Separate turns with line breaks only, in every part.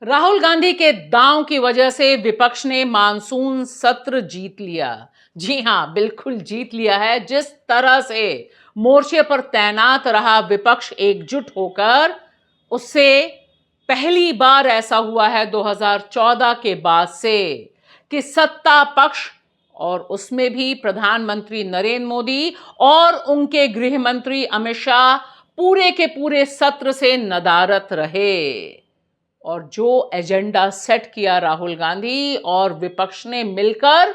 राहुल गांधी के दांव की वजह से विपक्ष ने मानसून सत्र जीत लिया। जी हां, बिल्कुल जीत लिया है। जिस तरह से मोर्चे पर तैनात रहा विपक्ष एकजुट होकर, उससे पहली बार ऐसा हुआ है 2014 के बाद से कि सत्ता पक्ष और उसमें भी प्रधानमंत्री नरेंद्र मोदी और उनके गृह मंत्री अमित शाह पूरे के पूरे सत्र से नदारद रहे और जो एजेंडा सेट किया राहुल गांधी और विपक्ष ने मिलकर,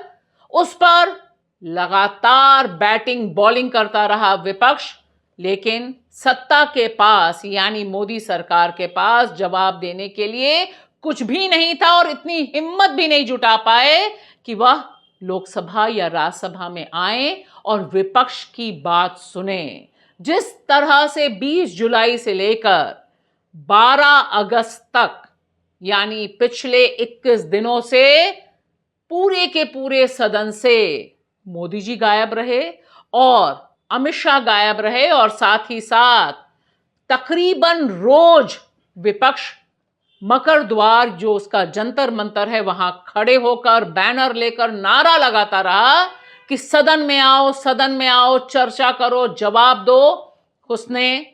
उस पर लगातार बैटिंग बॉलिंग करता रहा विपक्ष। लेकिन सत्ता के पास यानी मोदी सरकार के पास जवाब देने के लिए कुछ भी नहीं था और इतनी हिम्मत भी नहीं जुटा पाए कि वह लोकसभा या राज्यसभा में आए और विपक्ष की बात सुने। जिस तरह से 20 जुलाई से लेकर 12 अगस्त तक यानी पिछले 21 दिनों से पूरे के पूरे सदन से मोदी जी गायब रहे और अमित शाह गायब रहे और साथ ही साथ तकरीबन रोज विपक्ष मकर द्वार जो उसका जंतर मंतर है वहां खड़े होकर बैनर लेकर नारा लगाता रहा कि सदन में आओ, सदन में आओ, चर्चा करो, जवाब दो। उसने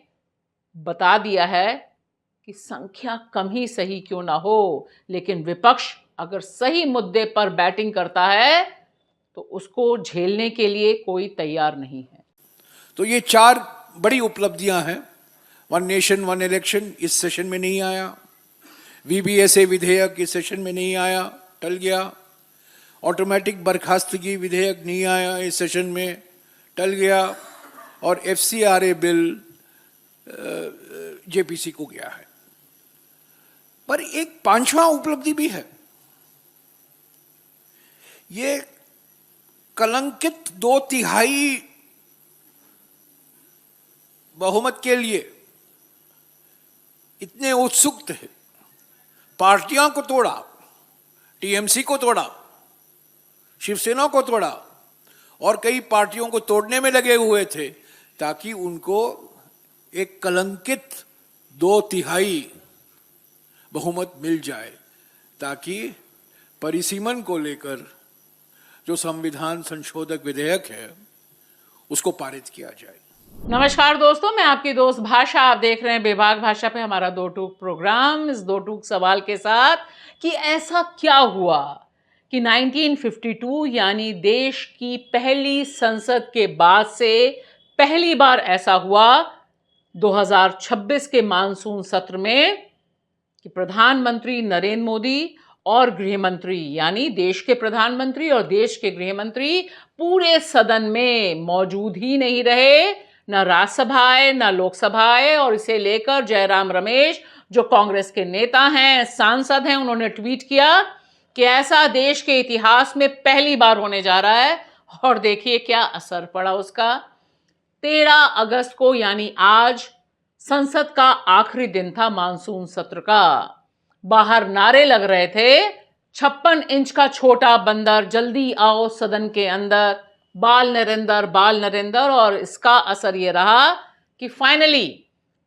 बता दिया है कि संख्या कम ही सही क्यों ना हो, लेकिन विपक्ष अगर सही मुद्दे पर बैटिंग करता है तो उसको झेलने के लिए कोई तैयार नहीं है।
तो ये 4 बड़ी उपलब्धियां हैं। वन नेशन वन इलेक्शन इस सेशन में नहीं आया, वीबीएसए विधेयक इस सेशन में नहीं आया, टल गया। ऑटोमेटिक बर्खास्तगी विधेयक नहीं आया, इस सेशन में टल गया। और एफसीआरए बिल जेपीसी को गया है। पर एक 5वां उपलब्धि भी है। ये कलंकित 2/3 बहुमत के लिए इतने उत्सुक थे, पार्टियों को तोड़ा, टीएमसी को तोड़ा, शिवसेना को तोड़ा और कई पार्टियों को तोड़ने में लगे हुए थे ताकि उनको एक कलंकित 2/3 बहुमत मिल जाए, ताकि परिसीमन को लेकर जो संविधान संशोधक विधेयक है उसको पारित किया जाए।
नमस्कार दोस्तों, मैं आपकी दोस्त भाषा। आप देख रहे हैं बेबाक भाषा पे हमारा दो टूक प्रोग्राम, इस दो टूक सवाल के साथ कि ऐसा क्या हुआ कि 1952 यानी देश की पहली संसद के बाद से पहली बार ऐसा हुआ 2026 के मानसून सत्र में कि प्रधानमंत्री नरेंद्र मोदी और गृह मंत्री यानी देश के प्रधानमंत्री और देश के गृह मंत्री पूरे सदन में मौजूद ही नहीं रहे, न राज्यसभा आए न लोकसभा आए। और इसे लेकर जयराम रमेश जो कांग्रेस के नेता हैं, सांसद हैं, उन्होंने ट्वीट किया कि ऐसा देश के इतिहास में पहली बार होने जा रहा है। और देखिए क्या असर पड़ा उसका। 13 अगस्त को यानी आज संसद का आखिरी दिन था मानसून सत्र का। बाहर नारे लग रहे थे, 56 इंच का छोटा बंदर जल्दी आओ सदन के अंदर, बाल नरेंद्र, बाल नरेंद्र। और इसका असर यह रहा कि फाइनली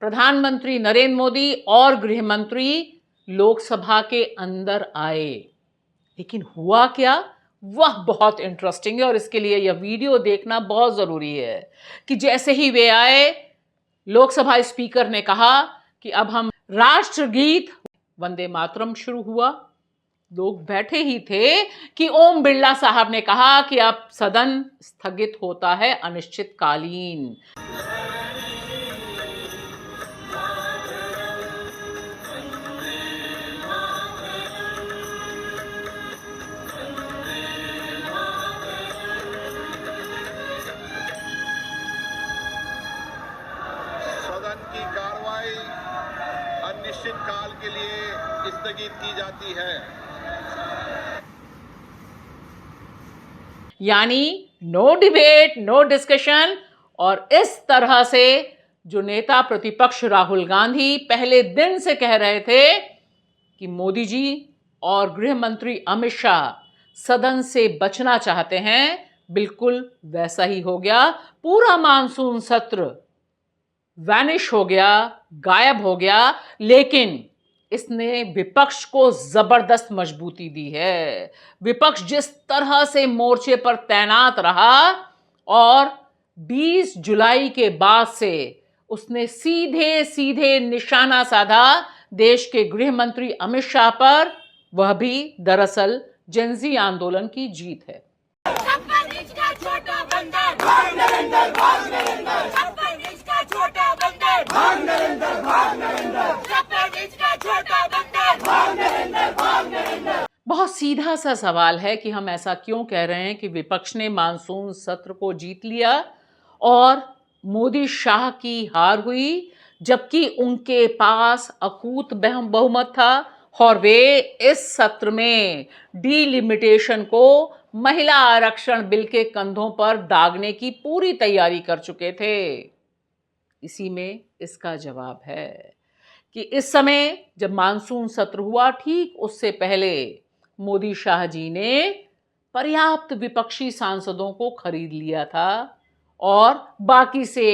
प्रधानमंत्री नरेंद्र मोदी और गृह मंत्री लोकसभा के अंदर आए। लेकिन हुआ क्या, वह बहुत इंटरेस्टिंग है और इसके लिए यह वीडियो देखना बहुत जरूरी है कि जैसे ही वे आए, लोकसभा स्पीकर ने कहा कि अब हम राष्ट्रगीत वंदे मातरम शुरू हुआ। लोग बैठे ही थे कि ओम बिरला साहब ने कहा कि अब सदन स्थगित होता है अनिश्चितकालीन।
सदन की कार्रवाई अनिश्चित काल के लिए स्थगित की जाती है।
यानी नो डिबेट, नो डिस्कशन। और इस तरह से जो नेता प्रतिपक्ष राहुल गांधी पहले दिन से कह रहे थे कि मोदी जी और गृह मंत्री अमित शाह सदन से बचना चाहते हैं, बिल्कुल वैसा ही हो गया। पूरा मानसून सत्र वैनिश हो गया, गायब हो गया। लेकिन इसने विपक्ष को जबरदस्त मजबूती दी है। विपक्ष जिस तरह से मोर्चे पर तैनात रहा और 20 जुलाई के बाद से उसने सीधे सीधे निशाना साधा देश के गृह मंत्री अमित शाह पर, वह भी दरअसल जेनजी आंदोलन की जीत है।
छप्पन इंच का छोटा बंदर भाग नरेंद्र, भाग नरेंद्र। छप्पन इंच का छोटा बंदर भाग नरेंद्र, भाग नरेंद्र। छप्पन इंच का छोटा बंदर भाग नरेंद्र, भाग नरेंद्र।
बहुत सीधा सा सवाल है कि हम ऐसा क्यों कह रहे हैं कि विपक्ष ने मानसून सत्र को जीत लिया और मोदी शाह की हार हुई, जबकि उनके पास अकूत बहुमत था और वे इस सत्र में डिलिमिटेशन को महिला आरक्षण बिल के कंधों पर दागने की पूरी तैयारी कर चुके थे। इसी में इसका जवाब है कि इस समय जब मानसून सत्र हुआ, ठीक उससे पहले मोदी शाह जी ने पर्याप्त विपक्षी सांसदों को खरीद लिया था और बाकी से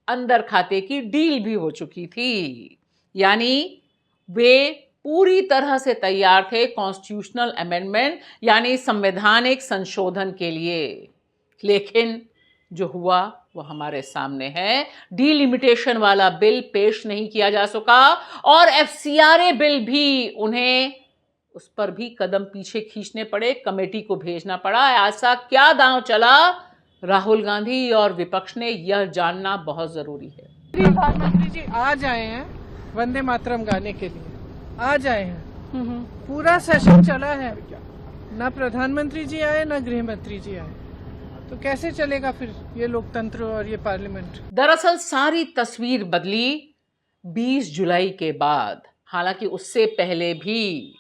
अंदर खाते की डील भी हो चुकी थी। यानी वे पूरी तरह से तैयार थे कॉन्स्टिट्यूशनल अमेंडमेंट यानी संवैधानिक संशोधन के लिए। लेकिन जो हुआ वो हमारे सामने है। डिलिमिटेशन वाला बिल पेश नहीं किया जा सका और एफसीआरए बिल भी उन्हें उस पर भी कदम पीछे खींचने पड़े, कमेटी को भेजना पड़ा। ऐसा क्या दांव चला, राहुल गांधी और विपक्ष ने यह जानना बहुत जरूरी है।
प्रधानमंत्री जी आज आए हैं वंदे मातरम गाने के लिए, आज आए हैं। पूरा सेशन चला है, ना प्रधानमंत्री जी आए ना गृह मंत्री जी आए, तो कैसे चलेगा फिर ये लोकतंत्र और ये पार्लियामेंट।
दरअसल सारी तस्वीर बदली 20 जुलाई के बाद। हालांकि उससे पहले भी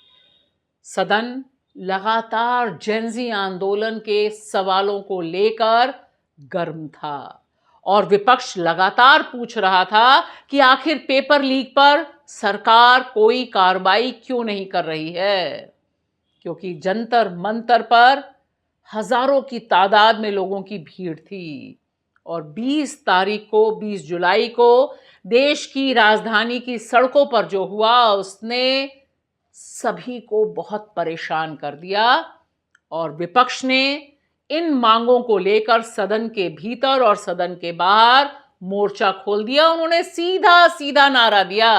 सदन लगातार जेनजी आंदोलन के सवालों को लेकर गर्म था और विपक्ष लगातार पूछ रहा था कि आखिर पेपर लीक पर सरकार कोई कार्रवाई क्यों नहीं कर रही है, क्योंकि जंतर मंतर पर हजारों की तादाद में लोगों की भीड़ थी और 20 जुलाई को देश की राजधानी की सड़कों पर जो हुआ उसने सभी को बहुत परेशान कर दिया और विपक्ष ने इन मांगों को लेकर सदन के भीतर और सदन के बाहर मोर्चा खोल दिया। उन्होंने सीधा सीधा नारा दिया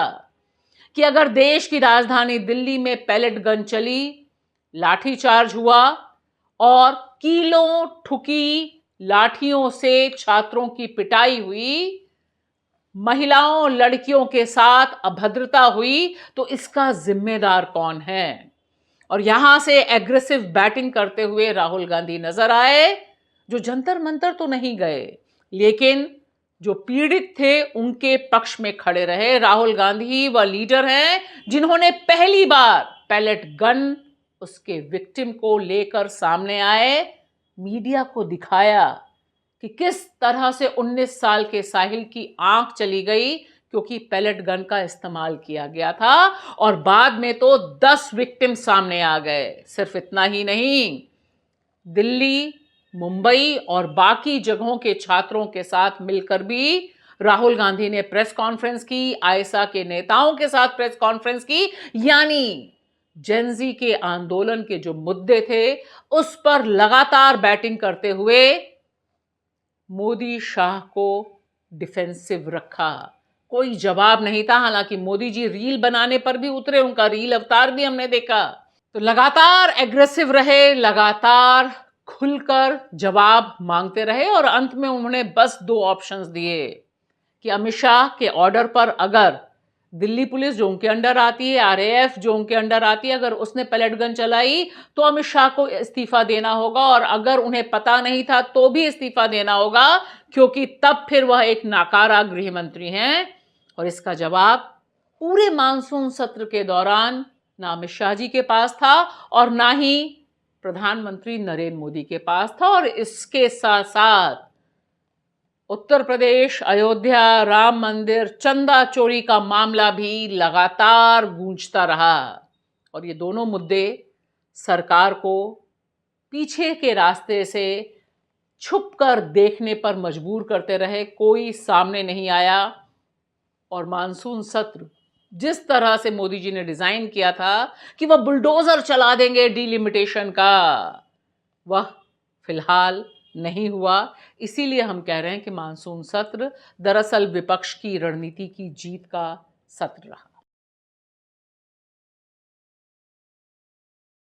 कि अगर देश की राजधानी दिल्ली में पैलेट गन चली, लाठीचार्ज हुआ और कीलों ठुकी लाठियों से छात्रों की पिटाई हुई, महिलाओं लड़कियों के साथ अभद्रता हुई, तो इसका जिम्मेदार कौन है। और यहां से एग्रेसिव बैटिंग करते हुए राहुल गांधी नजर आए, जो जंतर मंतर तो नहीं गए लेकिन जो पीड़ित थे उनके पक्ष में खड़े रहे। राहुल गांधी वह लीडर हैं जिन्होंने पहली बार पैलेट गन उसके विक्टिम को लेकर सामने आए, मीडिया को दिखाया कि किस तरह से 19 साल के साहिल की आंख चली गई क्योंकि पैलेट गन का इस्तेमाल किया गया था और बाद में तो 10 विक्टिम सामने आ गए। सिर्फ इतना ही नहीं, दिल्ली, मुंबई और बाकी जगहों के छात्रों के साथ मिलकर भी राहुल गांधी ने प्रेस कॉन्फ्रेंस की, आयसा के नेताओं के साथ प्रेस कॉन्फ्रेंस की। यानी जेनजी के आंदोलन के जो मुद्दे थे उस पर लगातार बैटिंग करते हुए मोदी शाह को डिफेंसिव रखा। कोई जवाब नहीं था। हालांकि मोदी जी रील बनाने पर भी उतरे, उनका रील अवतार भी हमने देखा। तो लगातार एग्रेसिव रहे, लगातार खुलकर जवाब मांगते रहे और अंत में उन्होंने बस 2 ऑप्शंस दिए कि अमित शाह के ऑर्डर पर अगर दिल्ली पुलिस जो उनके अंडर आती है, आरएएफ जो उनके अंडर आती है, अगर उसने पैलेट गन चलाई तो अमित शाह को इस्तीफा देना होगा और अगर उन्हें पता नहीं था तो भी इस्तीफा देना होगा क्योंकि तब फिर वह एक नाकारा गृह मंत्री हैं। और इसका जवाब पूरे मानसून सत्र के दौरान ना अमित शाह जी के पास था और ना ही प्रधानमंत्री नरेंद्र मोदी के पास था। और इसके साथ साथ उत्तर प्रदेश, अयोध्या, राम मंदिर, चंदा चोरी का मामला भी लगातार गूंजता रहा और ये दोनों मुद्दे सरकार को पीछे के रास्ते से छुपकर देखने पर मजबूर करते रहे। कोई सामने नहीं आया और मानसून सत्र जिस तरह से मोदी जी ने डिजाइन किया था कि वह बुलडोजर चला देंगे डिलिमिटेशन का, वह फिलहाल नहीं हुआ। इसीलिए हम कह रहे हैं कि मानसून सत्र दरअसल विपक्ष की रणनीति की जीत का सत्र रहा।